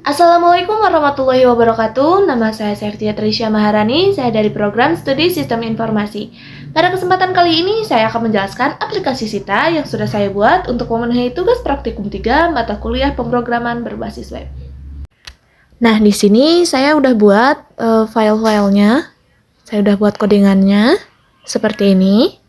Assalamualaikum warahmatullahi wabarakatuh. Nama saya Sertia Trisha Maharani. Saya dari program Studi Sistem Informasi. Pada kesempatan kali ini, saya akan menjelaskan aplikasi Sita yang sudah saya buat untuk memenuhi tugas praktikum 3 mata kuliah pemrograman berbasis web. Nah, di sini saya udah buat file-filenya. Saya udah buat codingannya seperti ini.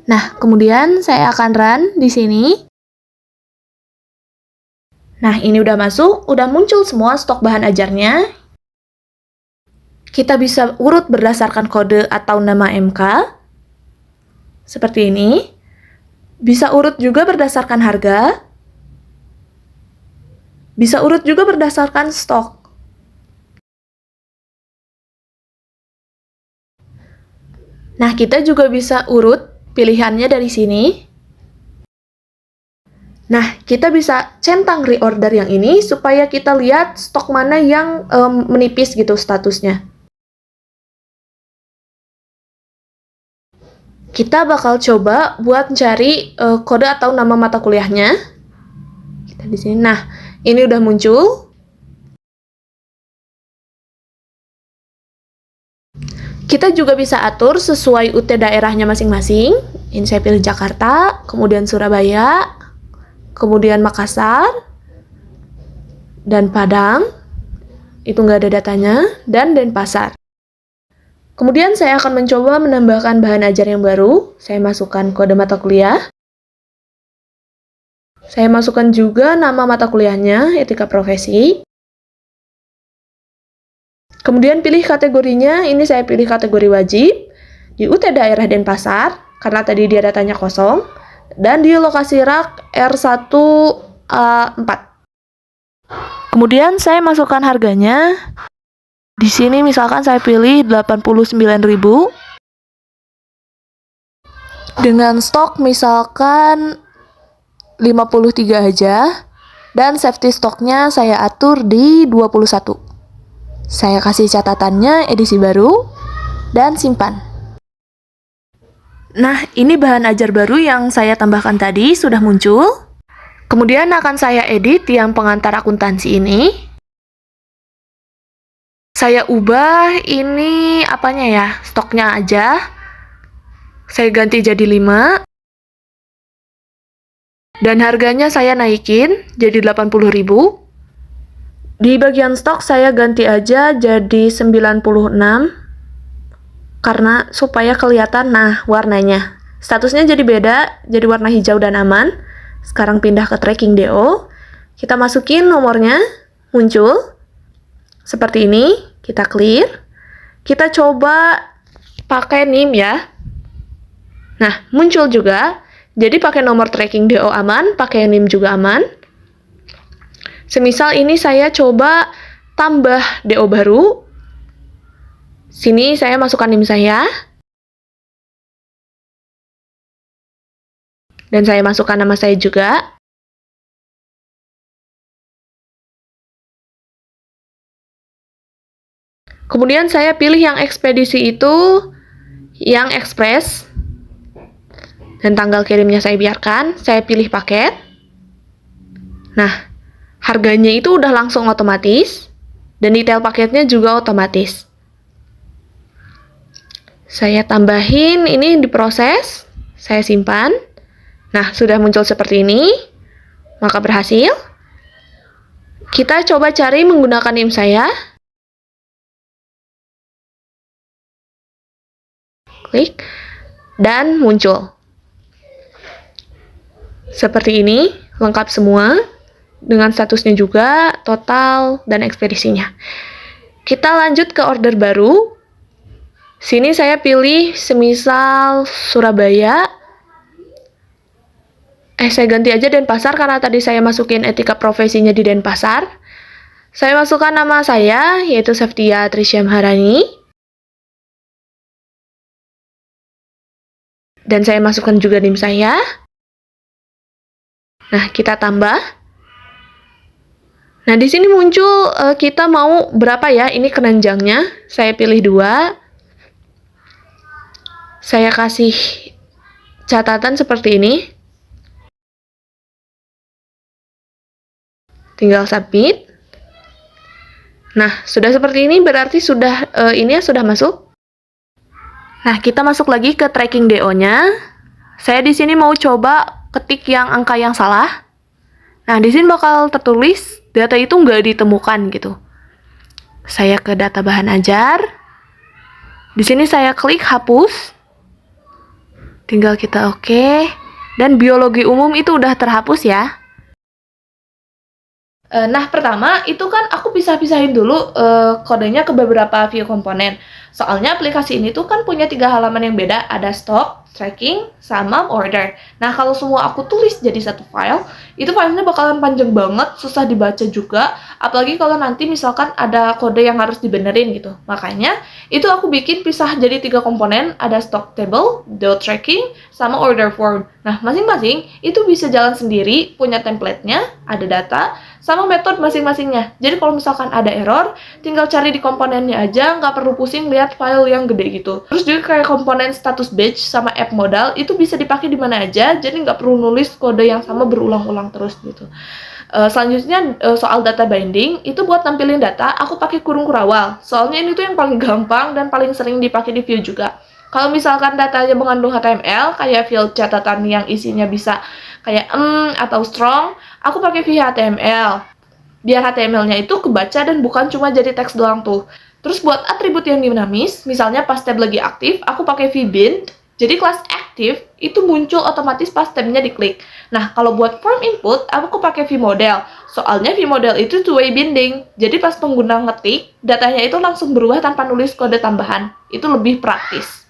Nah, kemudian saya akan run di sini. Nah, ini udah masuk, udah muncul semua stok bahan ajarnya. Kita bisa urut berdasarkan kode atau nama MK. Seperti ini. Bisa urut juga berdasarkan harga. Bisa urut juga berdasarkan stok. Nah, kita juga bisa urut pilihannya dari sini. Nah, kita bisa centang reorder yang ini supaya kita lihat stok mana yang menipis gitu statusnya. Kita bakal coba buat cari kode atau nama mata kuliahnya. Kita di sini. Nah, ini udah muncul. Kita juga bisa atur sesuai UT daerahnya masing-masing. Ini saya pilih Jakarta, kemudian Surabaya, kemudian Makassar, dan Padang. Itu nggak ada datanya, dan Denpasar. Kemudian saya akan mencoba menambahkan bahan ajar yang baru. Saya masukkan kode mata kuliah. Saya masukkan juga nama mata kuliahnya, etika profesi. Kemudian pilih kategorinya, ini saya pilih kategori wajib. Di UT daerah Denpasar, karena tadi dia datanya kosong. Dan di lokasi rak R1A4. Kemudian saya masukkan harganya. Di sini misalkan saya pilih 89.000. Dengan stok misalkan 53 aja. Dan safety stoknya saya atur di 21. Saya kasih catatannya edisi baru dan simpan. Nah, ini bahan ajar baru yang saya tambahkan tadi sudah muncul. Kemudian akan saya edit yang pengantar akuntansi ini. Saya ubah ini apanya ya, stoknya aja. Saya ganti jadi 5. Dan harganya saya naikin jadi 80.000. Di bagian stok saya ganti aja jadi 96 karena supaya kelihatan warnanya. Statusnya jadi beda, jadi warna hijau dan aman. Sekarang pindah ke tracking DO. Kita masukin nomornya, muncul. Seperti ini, kita clear. Kita coba pakai NIM ya. Nah, muncul juga. Jadi pakai nomor tracking DO aman, pakai NIM juga aman. Semisal ini saya coba tambah DO baru. Sini saya masukkan NIM saya. Dan saya masukkan nama saya juga. Kemudian saya pilih yang ekspedisi itu, yang ekspres. Dan tanggal kirimnya saya biarkan. Saya pilih paket. Nah, harganya itu udah langsung otomatis. Dan detail paketnya juga otomatis. Saya tambahin, ini diproses. Saya simpan. Nah, sudah muncul seperti ini. Maka berhasil. Kita coba cari menggunakan NIM saya. Klik. Dan muncul. Seperti ini, lengkap semua. dengan statusnya juga, total, dan ekspedisinya. Kita lanjut ke order baru. Sini saya pilih semisal Surabaya. Saya ganti aja Denpasar karena tadi saya masukin etika profesinya di Denpasar. Saya masukkan nama saya, yaitu Septia Trisya Maharani. Dan saya masukkan juga NIM saya. Nah, kita tambah. Nah, di sini muncul kita mau berapa ya, ini keranjangnya. Saya pilih 2. Saya kasih catatan seperti ini. Tinggal submit. Nah, sudah seperti ini berarti sudah ini sudah masuk. Nah, kita masuk lagi ke tracking DO-nya. Saya di sini mau coba ketik yang angka yang salah. Nah, di sini bakal tertulis data itu nggak ditemukan gitu. Saya ke data bahan ajar. Di sini saya klik hapus. Tinggal kita oke. Dan biologi umum itu udah terhapus ya. Nah, pertama itu kan aku pisah-pisahin dulu kodenya ke beberapa view komponen. Soalnya aplikasi ini tuh kan punya 3 halaman yang beda, ada stock, tracking, sama order. Nah, kalau semua aku tulis jadi satu file, itu filenya bakalan panjang banget, susah dibaca juga, apalagi kalau nanti misalkan ada kode yang harus dibenerin gitu. Makanya, itu aku bikin pisah jadi 3 komponen, ada stock table, dot tracking, sama order form. Nah, masing-masing itu bisa jalan sendiri, punya template-nya, ada data, sama metode masing-masingnya. Jadi kalau misalkan ada error, tinggal cari di komponennya aja, nggak perlu pusing lihat file yang gede gitu. Terus juga kayak komponen status batch sama app modal, itu bisa dipakai di mana aja, jadi nggak perlu nulis kode yang sama berulang-ulang terus gitu. Selanjutnya soal data binding, itu buat nampilin data, aku pakai kurung kurawal. Soalnya ini tuh yang paling gampang dan paling sering dipakai di Vue juga. Kalau misalkan datanya mengandung HTML, kayak field catatan yang isinya bisa kayak atau strong, aku pakai via HTML. Biar HTML-nya itu kebaca dan bukan cuma jadi teks doang tuh. Terus buat atribut yang dinamis, misalnya pas tab lagi aktif, aku pakai vbind. Jadi kelas aktif itu muncul otomatis pas tabnya diklik. Nah, kalau buat form input, aku pakai vmodel. Soalnya vmodel itu two-way binding. Jadi pas pengguna ngetik, datanya itu langsung berubah tanpa nulis kode tambahan. Itu lebih praktis.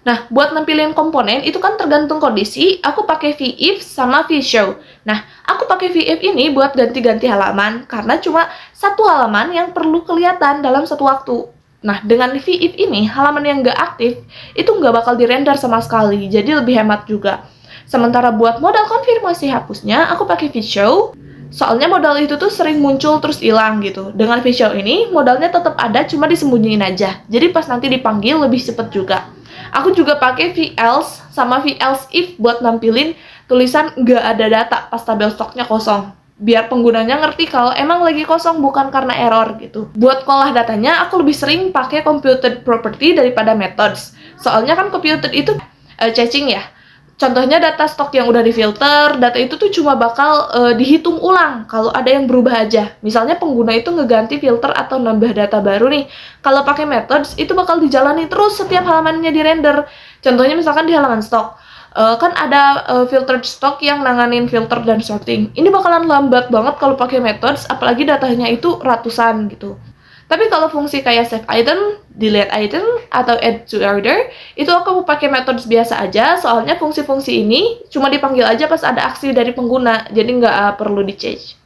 Nah, buat nampilin komponen itu kan tergantung kondisi, aku pakai vif sama vshow. Nah, aku pakai vif ini buat ganti-ganti halaman, karena cuma satu halaman yang perlu kelihatan dalam satu waktu. Nah, dengan vif ini, halaman yang nggak aktif, itu nggak bakal dirender sama sekali, jadi lebih hemat juga. Sementara buat modal konfirmasi hapusnya, aku pakai vshow, soalnya modal itu tuh sering muncul terus hilang gitu. Dengan vshow ini, modalnya tetap ada, cuma disembunyiin aja. Jadi pas nanti dipanggil lebih cepet juga. Aku juga pakai velse sama velse if buat nampilin tulisan nggak ada data pas tabel stoknya kosong. Biar penggunanya ngerti kalau emang lagi kosong bukan karena error gitu. Buat ngolah datanya, aku lebih sering pakai computed property daripada methods. Soalnya kan computed itu caching ya. Contohnya data stok yang udah difilter, data itu tuh cuma bakal dihitung ulang kalau ada yang berubah aja. Misalnya pengguna itu ngeganti filter atau nambah data baru nih. Kalau pakai methods, itu bakal dijalani terus setiap halamannya dirender. Contohnya misalkan di halaman stok, kan ada filtered stock yang nanganin filter dan sorting. Ini bakalan lambat banget kalau pakai methods, apalagi datanya itu ratusan gitu. Tapi kalau fungsi kayak save item, delete item, atau add to order, itu aku pakai metode biasa aja, soalnya fungsi-fungsi ini cuma dipanggil aja pas ada aksi dari pengguna, jadi nggak perlu di-change.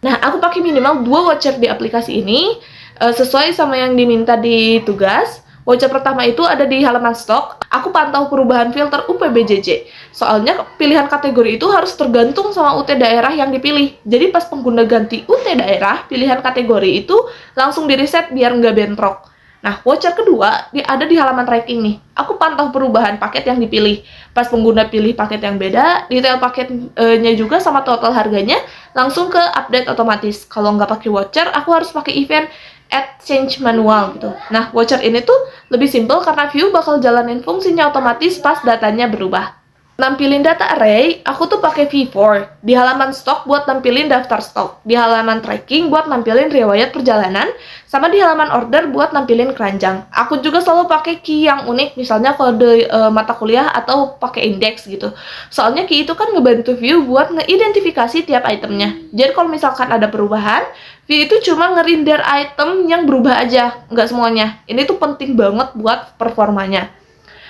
Nah, aku pakai minimal 2 voucher di aplikasi ini, sesuai sama yang diminta di tugas. Voucher pertama itu ada di halaman stok, aku pantau perubahan filter UPBJJ. Soalnya pilihan kategori itu harus tergantung sama UT daerah yang dipilih. Jadi pas pengguna ganti UT daerah, pilihan kategori itu langsung di-reset biar nggak bentrok. Nah, voucher kedua ada di halaman tracking nih. Aku pantau perubahan paket yang dipilih. Pas pengguna pilih paket yang beda, detail paketnya juga sama total harganya langsung ke update otomatis. Kalau nggak pakai voucher, aku harus pakai event add change manual gitu. Nah, voucher ini tuh lebih simple karena Vue bakal jalanin fungsinya otomatis pas datanya berubah. nampilin data array, aku tuh pakai V4. Di halaman stok buat nampilin daftar stok. Di halaman tracking buat nampilin riwayat perjalanan. Sama di halaman order buat nampilin keranjang. Aku juga selalu pakai key yang unik, misalnya kode mata kuliah atau pakai index gitu. Soalnya key itu kan ngebantu view buat ngeidentifikasi tiap itemnya. Jadi kalau misalkan ada perubahan, view itu cuma ngerender item yang berubah aja, nggak semuanya. Ini tuh penting banget buat performanya.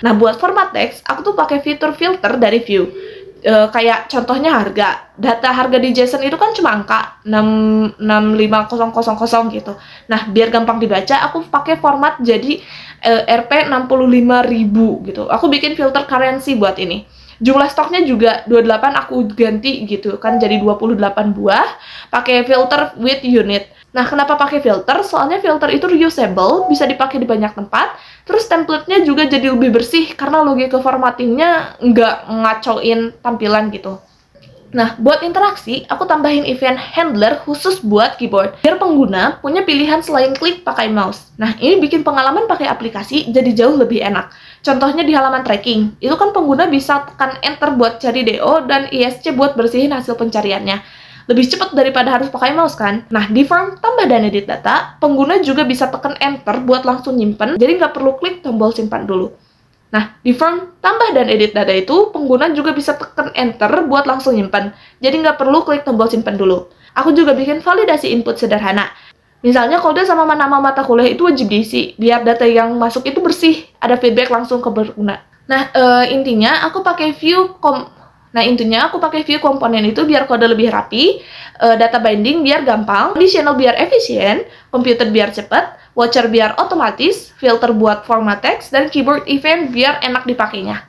Nah, buat format teks, aku tuh pakai fitur filter dari view. Kayak contohnya harga. Data harga di JSON itu kan cuma angka 65000 gitu. Nah, biar gampang dibaca, aku pakai format jadi Rp 65.000 gitu. Aku bikin filter currency buat ini. Jumlah stoknya juga 28 aku ganti gitu kan jadi 28 buah pakai filter with unit. Nah, kenapa pakai filter? Soalnya filter itu reusable, bisa dipakai di banyak tempat. Terus template-nya juga jadi lebih bersih karena logika formattingnya nggak ngacoin tampilan gitu. Nah, buat interaksi, aku tambahin event handler khusus buat keyboard. Biar pengguna punya pilihan selain klik pakai mouse. Nah, ini bikin pengalaman pakai aplikasi jadi jauh lebih enak. Contohnya di halaman tracking, itu kan pengguna bisa tekan enter buat cari DO dan ISC buat bersihin hasil pencariannya. Lebih cepat daripada harus pakai mouse kan? Nah, di form tambah dan edit data, pengguna juga bisa tekan enter buat langsung nyimpen, jadi nggak perlu klik tombol simpan dulu. Nah, di form tambah dan edit data itu, pengguna juga bisa tekan enter buat langsung nyimpen, jadi nggak perlu klik tombol simpan dulu. Aku juga bikin validasi input sederhana. Misalnya kode sama nama mata kuliah itu wajib diisi, biar data yang masuk itu bersih, ada feedback langsung ke pengguna. Nah, intinya aku pakai view komponen itu biar kode lebih rapi, data binding biar gampang, conditional biar efisien, computer biar cepat, watcher biar otomatis, filter buat format text, dan keyboard event biar enak dipakainya.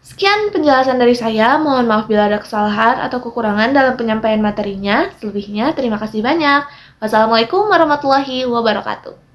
Sekian penjelasan dari saya, mohon maaf bila ada kesalahan atau kekurangan dalam penyampaian materinya. Selebihnya, terima kasih banyak. Wassalamualaikum warahmatullahi wabarakatuh.